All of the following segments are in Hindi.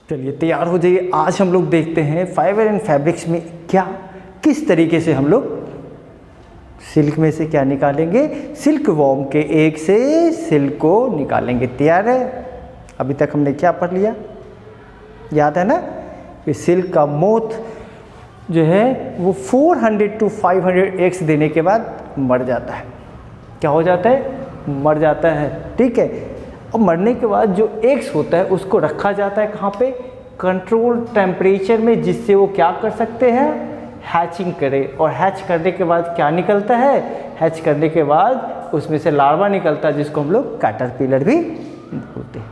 चलिए तैयार हो जाइए। आज हम लोग देखते हैं फाइबर एंड फैब्रिक्स में क्या किस तरीके से हम लोग सिल्क में से क्या निकालेंगे, सिल्क वॉर्म के एग से सिल्क को निकालेंगे। तैयार है? अभी तक हमने क्या पढ़ लिया, याद है ना कि सिल्क का मोथ जो है वो 400 to 500 एग्स देने के बाद मर जाता है। क्या हो जाता है? मर जाता है। ठीक है। और मरने के बाद जो एग्स होता है उसको रखा जाता है कहाँ पे? कंट्रोल टेम्परेचर में, जिससे वो क्या कर सकते हैं, हैचिंग करे। और हैच करने के बाद क्या निकलता है? हैच करने के बाद उसमें से लार्वा निकलता है, जिसको हम लोग कैटरपिलर भी बोलते हैं।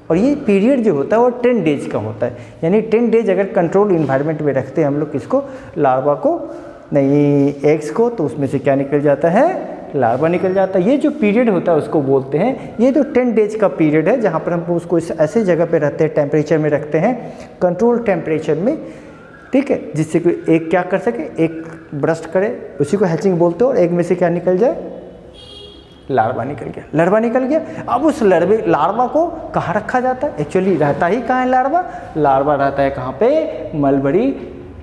और ये पीरियड जो होता है वो 10 डेज का होता है, यानी 10 डेज अगर कंट्रोल इन्वायरमेंट में रखते हैं हम लोग किसको, लार्वा को, नहीं एग्स को, तो उसमें से क्या निकल जाता है, लार्वा निकल जाता है। ये जो पीरियड होता है उसको बोलते हैं, ये जो 10 डेज का पीरियड है जहाँ पर हम उसको इस ऐसे जगह पे रहते हैं, टेम्परेचर में रखते हैं, कंट्रोल टेम्परेचर में। ठीक है, जिससे कि एक क्या कर सके, एक ब्रस्ट करे, उसी को हैचिंग बोलते हैं। और एग में से क्या निकल जाए, लार्वा निकल गया। लार्वा निकल गया। अब उस लार्वा को कहाँ रखा जाता है? एक्चुअली रहता ही कहाँ है लार्वा? लार्वा रहता है कहाँ पे? मलबरी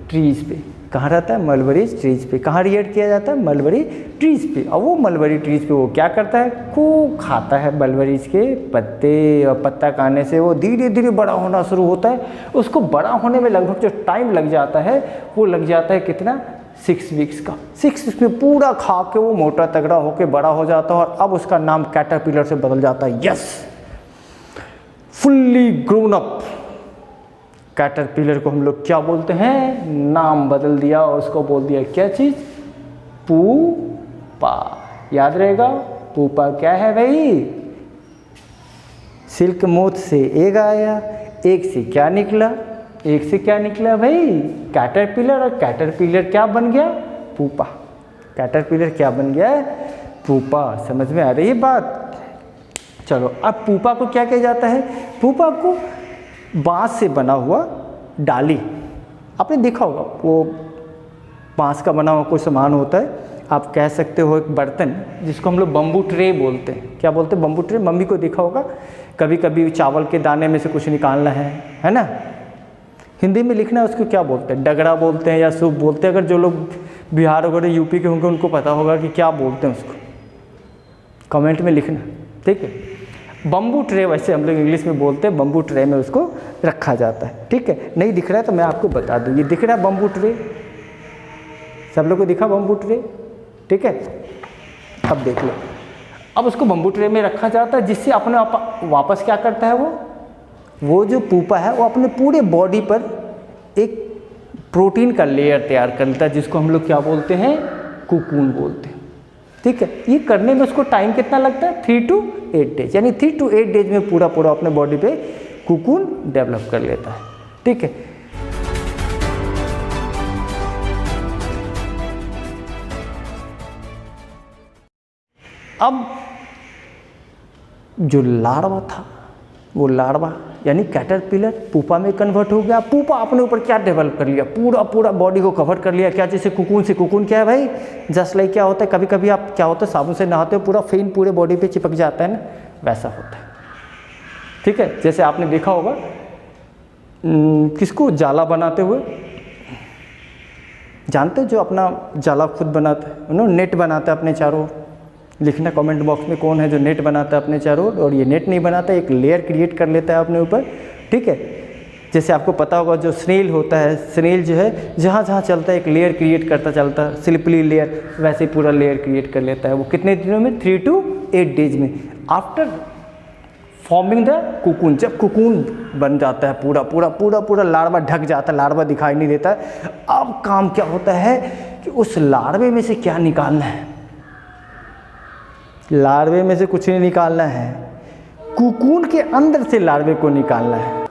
ट्रीज पे। कहाँ रहता है? मलबरी ट्रीज पे। कहाँ रिएक्ट किया जाता है? मलबरी ट्रीज पे। और वो मलबरी ट्रीज पे वो क्या करता है, खूब खाता है मलबरीज के पत्ते। और पत्ता खाने से वो धीरे धीरे बड़ा होना शुरू होता है। उसको बड़ा होने में लगभग जो टाइम लग जाता है वो लग जाता है कितना, 6 वीक्स का। 6 वीक्स में पूरा खा के वो मोटा तगड़ा होके बड़ा हो जाता है। और अब उसका नाम कैटरपिलर से बदल जाता है। Yes, fully grown up caterpillar को हम लोग क्या बोलते हैं, नाम बदल दिया और उसको बोल दिया क्या चीज, पूपा। याद रहेगा पूपा क्या है भाई? सिल्क मोथ से एग आया, एग से क्या निकला, एक से क्या निकला भाई, कैटरपिलर। और कैटरपिलर क्या बन गया, पूपा। कैटरपिलर क्या बन गया, पूपा। समझ में आ रही है बात? चलो, अब पूपा को क्या किया जाता है? पूपा को बांस से बना हुआ डाली, आपने देखा होगा, वो बांस का बना हुआ कोई सामान होता है, आप कह सकते हो एक बर्तन, जिसको हम लोग बम्बू ट्रे बोलते हैं। क्या बोलते हैं? Bamboo tray. मम्मी को देखा होगा, कभी कभी चावल के दाने में से कुछ निकालना है ना, हिंदी में लिखना है उसको क्या बोलते हैं, डगरा बोलते हैं या सूप बोलते हैं। अगर जो लोग बिहार वगैरह यूपी के होंगे उनको पता होगा कि क्या बोलते हैं उसको, कमेंट में लिखना। ठीक है, बम्बू ट्रे वैसे हम लोग इंग्लिश में बोलते हैं, बम्बू ट्रे में उसको रखा जाता है। ठीक है, नहीं दिख रहा है तो मैं आपको बता दूँ, ये दिख रहा है बम्बू ट्रे, सब लोग को दिखा बम्बू ट्रे? ठीक है, अब देख लो। अब उसको बम्बू ट्रे में रखा जाता है, जिससे अपने वापस क्या करता है वो जो पूपा है वो अपने पूरे बॉडी पर एक प्रोटीन का लेयर तैयार कर लेता है, जिसको हम लोग क्या बोलते हैं, कुकून बोलते हैं। ठीक है, ये करने में उसको टाइम कितना लगता है, 3 to 8 डेज, यानी 3 to 8 डेज में पूरा अपने बॉडी पे कुकून डेवलप कर लेता है। ठीक है, अब जो लार्वा था, वो लार्वा यानी कैटरपिलर पूपा में कन्वर्ट हो गया। पूपा अपने ऊपर क्या डेवलप कर लिया, पूरा बॉडी को कवर कर लिया। क्या? जैसे कुकून से, कुकून क्या है भाई, जस्ट लाइक क्या होता है, कभी कभी आप क्या होता है साबुन से नहाते हो, पूरा फेन पूरे बॉडी पे चिपक जाता है ना, वैसा होता है। ठीक है, जैसे आपने देखा होगा किसको, जाला बनाते हुए, जानते हैं जो अपना जाला खुद बनाता है, उन्होंने नेट बनाता है अपने चारों ओर। लिखना कमेंट बॉक्स में कौन है जो नेट बनाता है अपने चारों ओर। और ये नेट नहीं बनाता, एक लेयर क्रिएट कर लेता है अपने ऊपर। ठीक है, जैसे आपको पता होगा जो स्नेल होता है, स्नेल जो है जहाँ जहाँ चलता है एक लेयर क्रिएट करता चलता है, स्लिपरी लेयर, वैसे पूरा लेयर क्रिएट कर लेता है। वो कितने दिनों में, 3 to 8 डेज में, आफ्टर फॉर्मिंग द कुकून। जब कुकून बन जाता है पूरा लार्वा ढक जाता है, लार्वा दिखाई नहीं देता है। अब काम क्या होता है कि उस लार्वे में से क्या निकालना है, लार्वे में से कुछ नहीं निकालना है, कुकून के अंदर से लार्वे को निकालना है।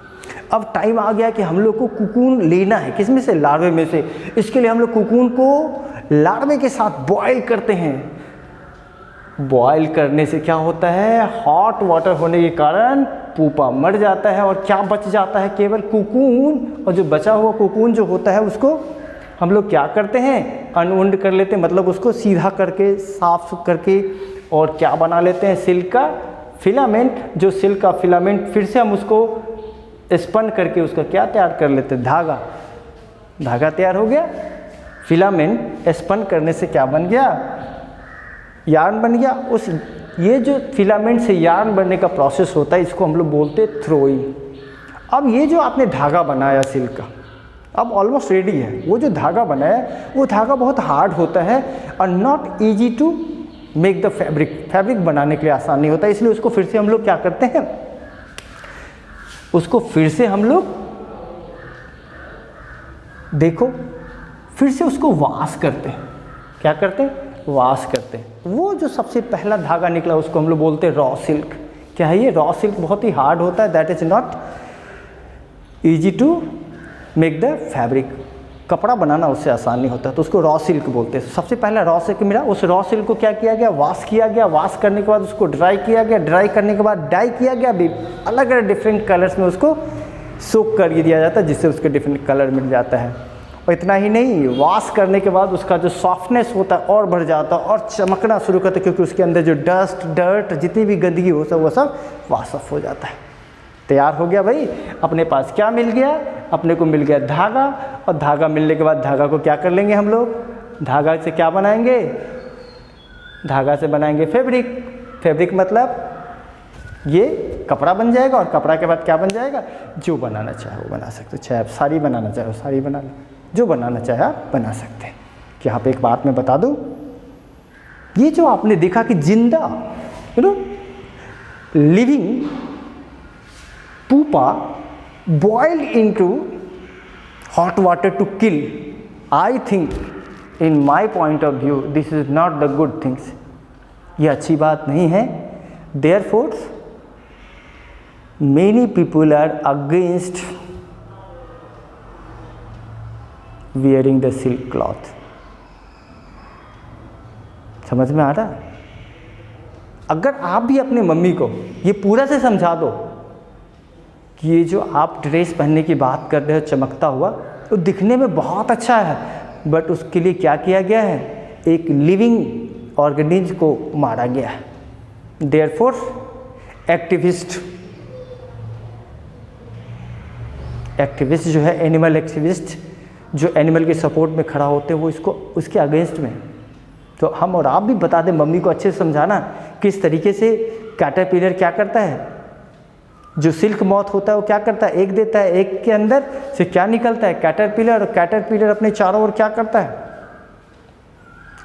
अब टाइम आ गया कि हम लोग को कुकून लेना है, किस में से, लार्वे में से। इसके लिए हम लोग कुकून को लार्वे के साथ बॉयल करते हैं। बॉयल करने से क्या होता है, हॉट वाटर होने के कारण पूपा मर जाता है और क्या बच जाता है, केवल कुकून। और जो बचा हुआ कुकून जो होता है उसको हम लोग क्या करते हैं, अनवुंड कर लेते हैं, मतलब उसको सीधा करके, साफ करके, और क्या बना लेते हैं, सिल्क का फिलामेंट। जो सिल्क का फिलामेंट फिर से हम उसको स्पन करके उसका क्या तैयार कर लेते हैं, धागा। धागा तैयार हो गया, फिलामेंट स्पन करने से क्या बन गया, यार्न बन गया। उस ये जो फिलामेंट से यार्न बनने का प्रोसेस होता है, इसको हम लोग बोलते हैं थ्रोइंग। अब ये जो आपने धागा बनाया सिल्क का, अब ऑलमोस्ट रेडी है। वो जो धागा बनाया, वो धागा बहुत हार्ड होता है और not easy to make the fabric. Fabric बनाने के लिए आसान नहीं होता, इसलिए उसको फिर से हम लोग क्या करते हैं, उसको फिर से हम लोग देखो फिर से उसको वॉश करते हैं। क्या करते हैं, वॉश करते हैं। वो जो सबसे पहला धागा निकला उसको हम लोग बोलते हैं रॉ सिल्क। क्या है ये, रॉ सिल्क बहुत ही हार्ड होता है, that is not easy to make the fabric. कपड़ा बनाना उससे आसान नहीं होता, तो उसको रॉ सिल्क बोलते हैं। सबसे पहला रॉ सिल्क मिला, उस रॉ सिल्क को क्या किया गया, वॉश किया गया। वॉश करने के बाद उसको ड्राई किया गया, ड्राई करने के बाद डाई किया गया। भी अलग अलग डिफरेंट कलर्स में उसको सोक कर दिया जाता है, जिससे उसके डिफरेंट कलर मिल जाता है। और इतना ही नहीं, वॉश करने के बाद उसका जो सॉफ्टनेस होता है और बढ़ जाता है और चमकना शुरू करता है, क्योंकि उसके अंदर जो डस्ट डर्ट जितनी भी गंदगी हो सब वो सब वॉश ऑफ हो जाता है। तैयार हो गया भाई, अपने पास क्या मिल गया, अपने को मिल गया धागा। और धागा मिलने के बाद धागा को क्या कर लेंगे हम लोग, धागा से क्या बनाएंगे, धागा से बनाएंगे फैब्रिक। फैब्रिक मतलब ये कपड़ा बन जाएगा, और कपड़ा के बाद क्या बन जाएगा, जो बनाना चाहे वो बना सकते हो। चाहे आप साड़ी बनाना चाहे साड़ी बना लो, जो बनाना चाहे आप बना सकते हैं। कि यहाँ पे एक बात मैं बता दूँ, ये जो आपने देखा कि जिंदा living pupa boiled into hot water to kill, I think in my point of view this is not the good things. ये अच्छी बात नहीं है। Therefore many people are against wearing the silk cloth. समझ में आ रहा? अगर आप भी अपने मम्मी को ये पूरा से समझा दो कि ये जो आप ड्रेस पहनने की बात कर रहे हो चमकता हुआ, तो दिखने में बहुत अच्छा है, बट उसके लिए क्या किया गया है, एक लिविंग ऑर्गेनिज्म को मारा गया है। देयरफॉर एक्टिविस्ट जो है, एनिमल एक्टिविस्ट जो एनिमल के सपोर्ट में खड़ा होते हैं, वो इसको उसके अगेंस्ट में। तो हम और आप भी बता दें, मम्मी को अच्छे से समझाना किस तरीके से कैटरपिलर क्या करता है, जो सिल्क मॉथ होता है वो क्या करता है, एक देता है, एक के अंदर से क्या निकलता है, कैटरपिलर। और कैटरपिलर अपने चारों ओर क्या करता है,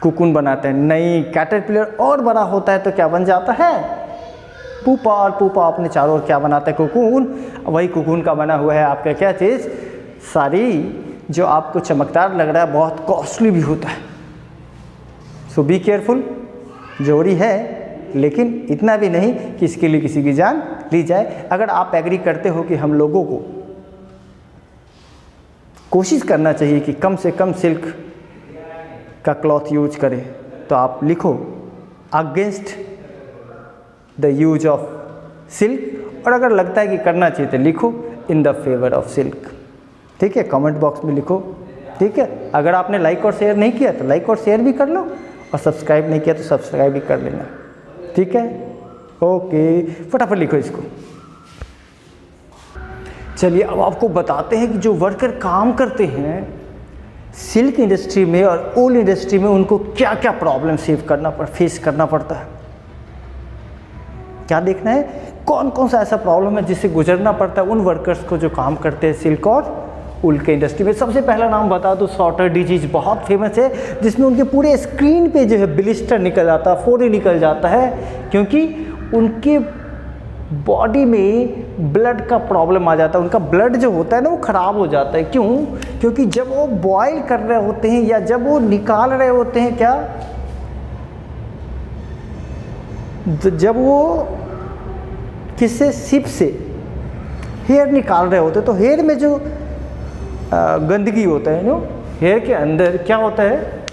कुकुन बनाता है। नहीं, कैटरपिलर और बड़ा होता है तो क्या बन जाता है, पुपा। और पुपा अपने चारों ओर क्या बनाता है, कुकुन। वही कुकुन का बना हुआ है आपका क्या चीज़, साड़ी, जो आपको चमकदार लग रहा है, बहुत कॉस्टली भी होता है। सो बी केयरफुल। जरूरी है, लेकिन इतना भी नहीं कि इसके लिए किसी की जान ली जाए। अगर आप एग्री करते हो कि हम लोगों को कोशिश करना चाहिए कि कम से कम सिल्क का क्लॉथ यूज करें, तो आप लिखो against the use of silk. और अगर लगता है कि करना चाहिए तो लिखो in the favour of silk. ठीक है, कमेंट बॉक्स में लिखो। ठीक है, अगर आपने लाइक और शेयर नहीं किया तो लाइक और शेयर भी कर लो, और सब्सक्राइब नहीं किया तो सब्सक्राइब भी कर लेना। ठीक है, ओके, फटाफट लिखो इसको। चलिए अब आपको बताते हैं कि जो वर्कर काम करते हैं सिल्क इंडस्ट्री में और वूल इंडस्ट्री में, उनको क्या क्या प्रॉब्लम फेस करना पड़ता है। क्या देखना है, कौन कौन सा ऐसा प्रॉब्लम है जिससे गुजरना पड़ता है उन वर्कर्स को जो काम करते हैं सिल्क और वूल के इंडस्ट्री में। सबसे पहला नाम बता दो, सॉर्टर डिजीज बहुत फेमस है, जिसमें उनके पूरे स्क्रीन पे जो है ब्लिस्टर निकल जाता है, फोड़े निकल जाता है, क्योंकि उनके बॉडी में ब्लड का प्रॉब्लम आ जाता है। उनका ब्लड जो होता है ना वो ख़राब हो जाता है। क्यों? क्योंकि जब वो बॉयल कर रहे होते हैं या जब वो निकाल रहे होते हैं, क्या, जब वो किससे, सिप से हेयर निकाल रहे होते हैं, तो हेयर में जो गंदगी होता है, नो, हेयर के अंदर क्या होता है,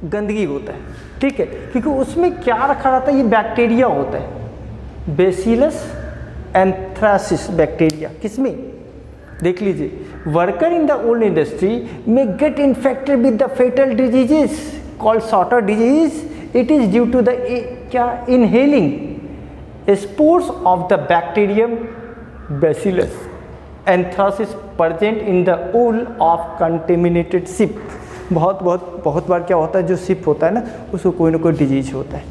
गंदगी होता है। ठीक है, क्योंकि उसमें क्या रखा रहता है, ये बैक्टीरिया होता है, बेसिलस एंथ्रासिस बैक्टीरिया। किसमें, देख लीजिए, worker in the wool industry में get infected with the fatal diseases called sorter disease. It is due to the क्या, inhaling spores of the bacterium bacillus. Anthracis present in the wool of contaminated sheep. बहुत बार क्या होता है, जो शिप होता है ना उसको कोई ना कोई डिजीज होता है,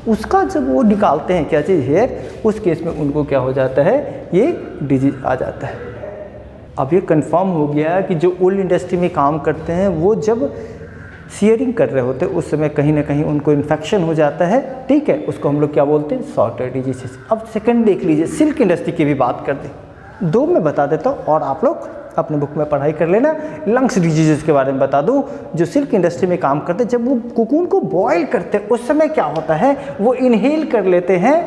उसका जब वो निकालते हैं क्या चीज़ हेयर, उस केस में उनको क्या हो जाता है, ये डिजीज आ जाता है। अब ये कंफर्म हो गया कि जो वूल इंडस्ट्री में काम करते हैं वो जब शेयरिंग कर रहे होते हैं उस समय कहीं ना कहीं उनको इन्फेक्शन हो जाता है, ठीक है, उसको हम लोग क्या बोलते हैं, सॉर्टर डिजीज। अब सेकंड देख लीजिए, सिल्क इंडस्ट्री की भी बात कर दें, दो मैं बता देता हूँ और आप लोग अपने बुक में पढ़ाई कर लेना। लंग्स डिजीज़ के बारे में बता दूं, जो सिल्क इंडस्ट्री में काम करते हैं, जब वो कोकून को बॉयल करते हैं उस समय क्या होता है, वो इनहेल कर लेते हैं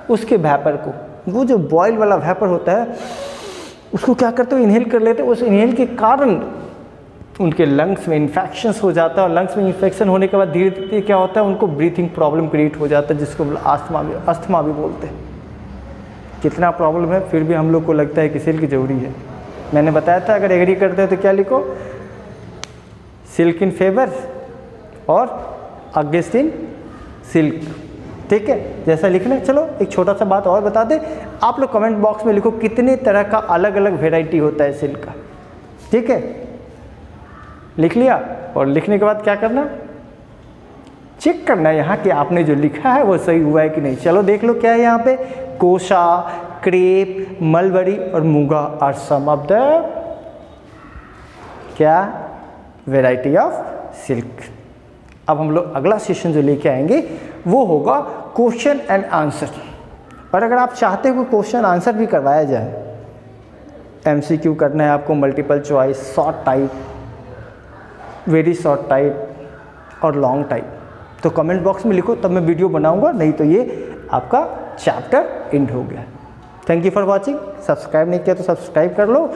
उसके वेपर को, वो जो बॉयल वाला वेपर होता है उसको क्या करते हो, इनहेल कर लेते हैं, उस इनहेल के कारण उनके लंग्स में इन्फेक्शंस हो जाता है और लंग्स में इन्फेक्शन होने के बाद धीरे धीरे क्या होता है, उनको ब्रीथिंग प्रॉब्लम क्रिएट हो जाता है, जिसको अस्थमा भी बोलते हैं। कितना प्रॉब्लम है, फिर भी हम लोग को लगता है कि सिल्क जरूरी है। मैंने बताया था अगर एग्री करते हो तो क्या लिखो, सिल्क इन फेवर और अगेंस्ट इन सिल्क, ठीक है, जैसा लिखना। चलो एक छोटा सा बात और बता दें, आप लोग कमेंट बॉक्स में लिखो कितने तरह का अलग अलग वेराइटी होता है सिल्क का, ठीक है, लिख लिया। और लिखने के बाद क्या करना, चेक करना है यहाँ कि आपने जो लिखा है वो सही हुआ है कि नहीं। चलो देख लो क्या है यहाँ पे, कोशा, क्रेप, मलबरी और Muga are some of the क्या वेराइटी ऑफ सिल्क। अब हम लोग अगला सेशन जो लेके आएंगे वो होगा क्वेश्चन एंड आंसर। और अगर आप चाहते हो कि क्वेश्चन आंसर भी करवाया जाए, MCQ करना है आपको, multiple choice, short type, very short type और लॉन्ग टाइप, तो कमेंट बॉक्स में लिखो, तब मैं वीडियो बनाऊंगा, नहीं तो ये आपका चैप्टर एंड हो गया। Thank you for watching. Subscribe नहीं किया तो सब्सक्राइब कर लो,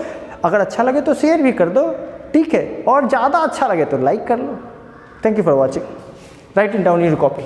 अगर अच्छा लगे तो शेयर भी कर दो, ठीक है, और ज़्यादा अच्छा लगे तो लाइक कर लो। Thank you for watching. Write in down your copy.